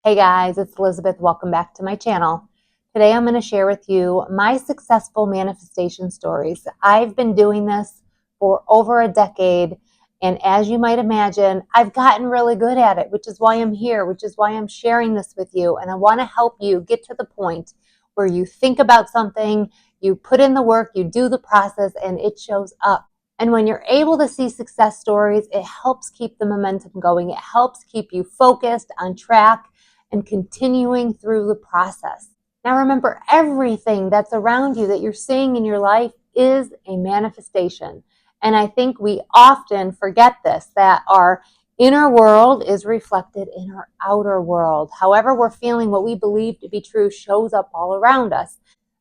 Hey guys, it's Elizabeth. Welcome back to my channel. Today I'm going to share with you my successful manifestation stories. I've been doing this for over a decade, and as you might imagine, I've gotten really good at it, which is why I'm here, which is why I'm sharing this with you. And I want to help you get to the point where you think about something, you put in the work, you do the process, and it shows up. And when you're able to see success stories, it helps keep the momentum going. It helps keep you focused, on track, and continuing through the process. Now remember, everything that's around you that you're seeing in your life is a manifestation. And I think we often forget this, that our inner world is reflected in our outer world. However we're feeling, what we believe to be true shows up all around us.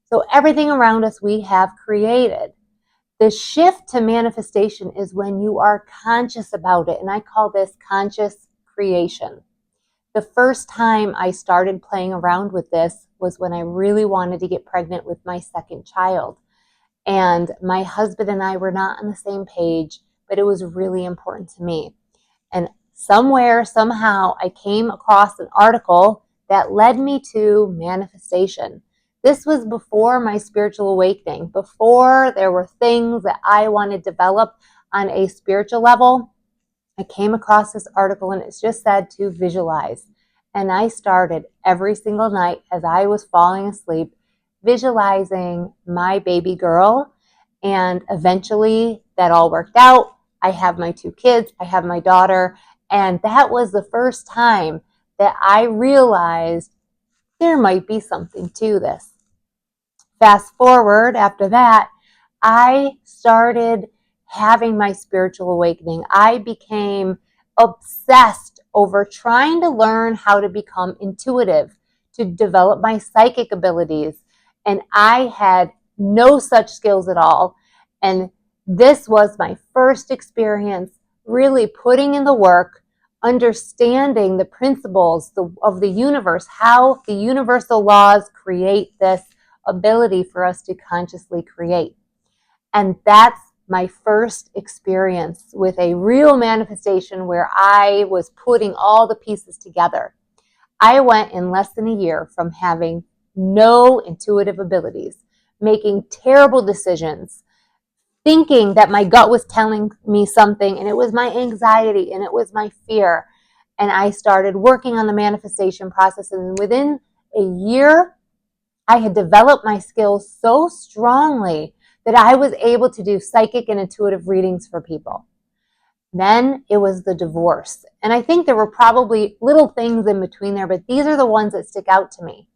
So everything around us we have created. The shift to manifestation is when you are conscious about it. And I call this conscious creation. The first time I started playing around with this was when I really wanted to get pregnant with my second child. And my husband and I were not on the same page, but it was really important to me. And somewhere, somehow, I came across an article that led me to manifestation. This was before my spiritual awakening, before there were things that I wanted to develop on a spiritual level. I came across this article and it just said to visualize. And I started every single night as I was falling asleep, visualizing my baby girl. And eventually that all worked out. I have my 2 kids, I have my daughter. And that was the first time that I realized there might be something to this. Fast forward after that, I started having my spiritual awakening. I became obsessed over trying to learn how to become intuitive, to develop my psychic abilities. And I had no such skills at all. And this was my first experience really putting in the work, understanding the principles of the universe, how the universal laws create this ability for us to consciously create. And that's my first experience with a real manifestation where I was putting all the pieces together. I went in less than a year from having no intuitive abilities, making terrible decisions, thinking that my gut was telling me something, and it was my anxiety and it was my fear. And I started working on the manifestation process, and within a year, I had developed my skills so strongly that I was able to do psychic and intuitive readings for people. Then it was the divorce. And I think there were probably little things in between there, but these are the ones that stick out to me.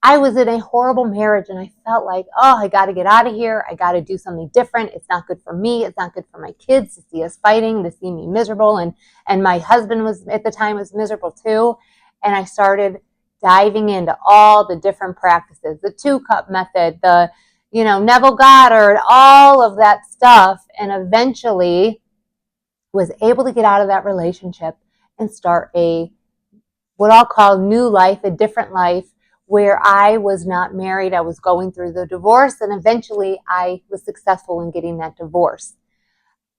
I was in a horrible marriage and I felt like, oh, I got to get out of here. I got to do something different. It's not good for me. It's not good for my kids to see us fighting, to see me miserable. And my husband was at the time was miserable too. And I started diving into all the different practices, the 2-cup method, the, Neville Goddard, all of that stuff. And eventually was able to get out of that relationship and start what I'll call new life, a different life, where I was not married. I was going through the divorce, and eventually I was successful in getting that divorce.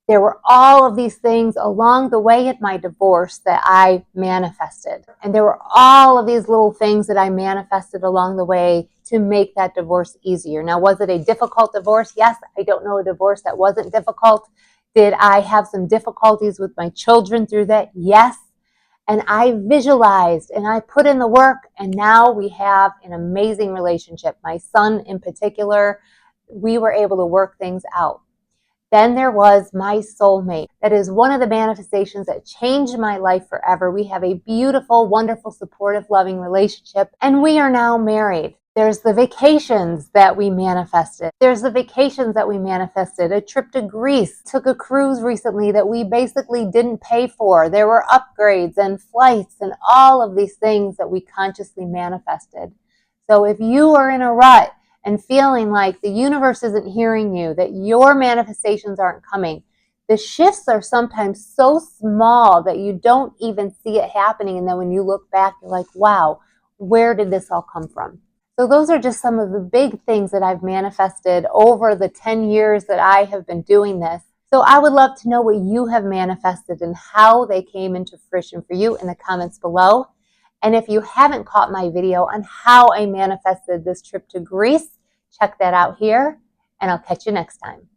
There were all of these things along the way at my divorce that I manifested. And there were all of these little things that I manifested along the way to make that divorce easier. Now, was it a difficult divorce? Yes, I don't know a divorce that wasn't difficult. Did I have some difficulties with my children through that? Yes. And I visualized and I put in the work, and now we have an amazing relationship. My son in particular, we were able to work things out. Then there was my soulmate. That is one of the manifestations that changed my life forever. We have a beautiful, wonderful, supportive, loving relationship, and we are now married. There's the vacations that we manifested. A trip to Greece. Took a cruise recently that we basically didn't pay for. There were upgrades and flights and all of these things that we consciously manifested. So if you are in a rut and feeling like the universe isn't hearing you, that your manifestations aren't coming, the shifts are sometimes so small that you don't even see it happening. And then when you look back, you're like, wow, where did this all come from? So those are just some of the big things that I've manifested over the 10 years that I have been doing this. So I would love to know what you have manifested and how they came into fruition for you in the comments below. And if you haven't caught my video on how I manifested this trip to Greece, check that out here, and I'll catch you next time.